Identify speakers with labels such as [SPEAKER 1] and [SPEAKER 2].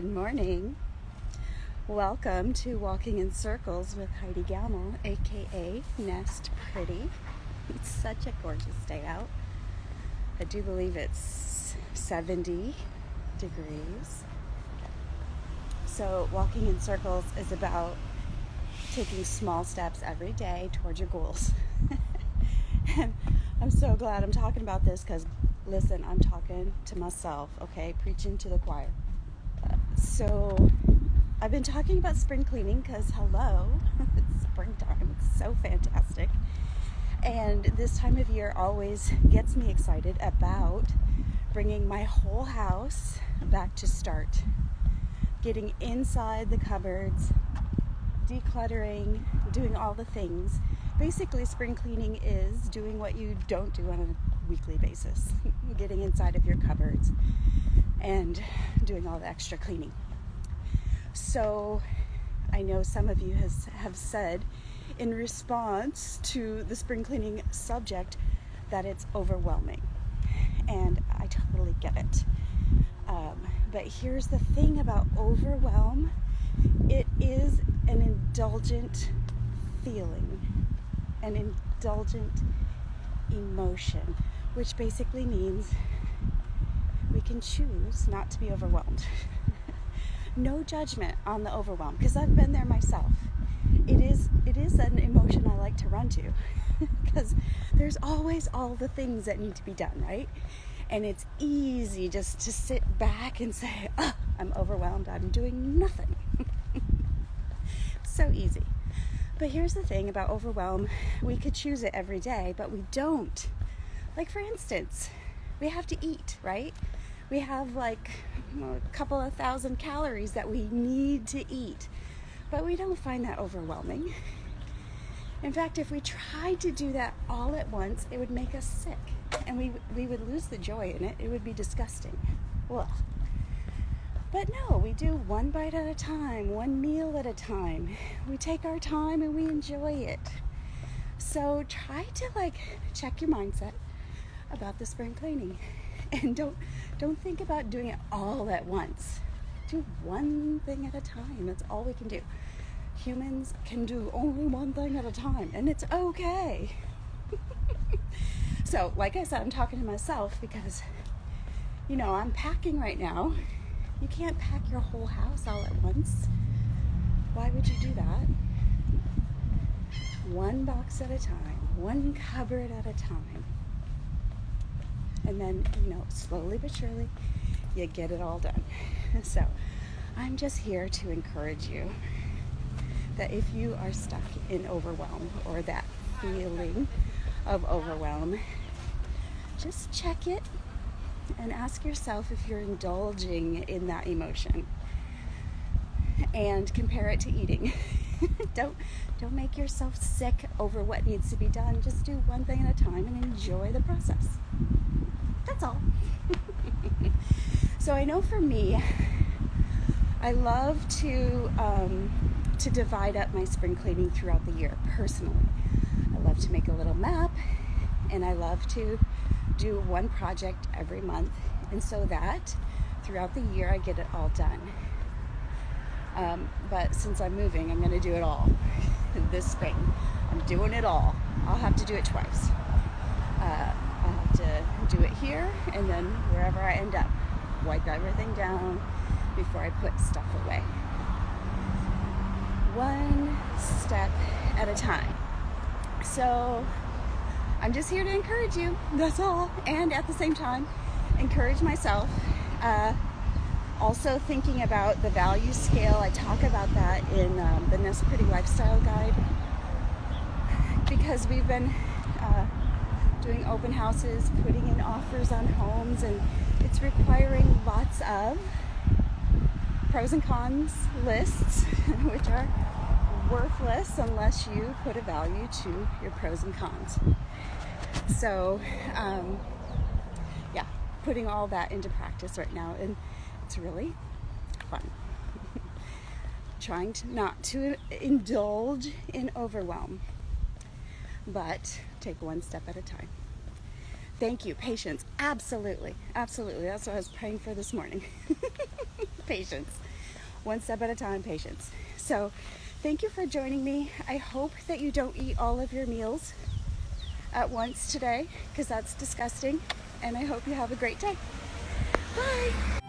[SPEAKER 1] Good morning. Welcome to Walking in Circles with Heidi Gammill, aka Nest Pretty. It's such a gorgeous day out. I do believe it's 70 degrees. So Walking in Circles is about taking small steps every day towards your goals. And I'm so glad I'm talking about this because, listen, I'm talking to myself, okay? Preaching to the choir. So I've been talking about spring cleaning because, hello, it's springtime. It's so fantastic. And this time of year always gets me excited about bringing my whole house back to start. Getting inside the cupboards, decluttering, doing all the things. Basically, spring cleaning is doing what you don't do on a weekly basis. Getting inside of your cupboards and doing all the extra cleaning. So I know some of you have said in response to the spring cleaning subject that it's overwhelming. And I totally get it. But here's the thing about overwhelm. It is an indulgent feeling, an indulgent emotion, which basically means we can choose not to be overwhelmed. No judgment on the overwhelm, because I've been there myself. It is an emotion I like to run to because there's always all the things that need to be done, right? And it's easy just to sit back and say, oh, I'm overwhelmed, I'm doing nothing. So easy. But here's the thing about overwhelm. We could choose it every day, but we don't. Like, for instance, we have to eat, right? We have like a couple of thousand calories that we need to eat, but we don't find that overwhelming. In fact, if we tried to do that all at once, it would make us sick, and we would lose the joy in it. It would be disgusting. Ugh. But no, we do one bite at a time, one meal at a time. We take our time and we enjoy it. So try to check your mindset about the spring cleaning. And don't think about doing it all at once. Do one thing at a time. That's all we can do. Humans can do only one thing at a time, and it's okay. So, like I said, I'm talking to myself because, I'm packing right now. You can't pack your whole house all at once. Why would you do that? One box at a time, one cupboard at a time. And then, slowly but surely, you get it all done. So, I'm just here to encourage you that if you are stuck in overwhelm or that feeling of overwhelm, just check it and ask yourself if you're indulging in that emotion, and compare it to eating. Don't make yourself sick over what needs to be done. Just do one thing at a time and enjoy the process. That's all. So I know for me, I love to divide up my spring cleaning throughout the year personally. I love to make a little map, and I love to do one project every month, and so that throughout the year I get it all done. But since I'm moving, I'm going to do it all this spring. I'm doing it all. I'll have to do it twice. I'll have to do it here, and then wherever I end up, wipe everything down before I put stuff away. One step at a time. So I'm just here to encourage you, that's all, and at the same time encourage myself. Also thinking about the value scale. I talk about that in the Nest Pretty Lifestyle Guide, because we've been doing open houses, putting in offers on homes, and it's requiring lots of pros and cons lists, which are worthless unless you put a value to your pros and cons. So, putting all that into practice right now, and it's really fun. Trying not to indulge in overwhelm, but take one step at a time. Thank you. Patience. Absolutely. Absolutely. That's what I was praying for this morning. Patience. one step at a time, patience. So thank you for joining me. I hope that you don't eat all of your meals at once today, because that's disgusting. And I hope you have a great day. Bye.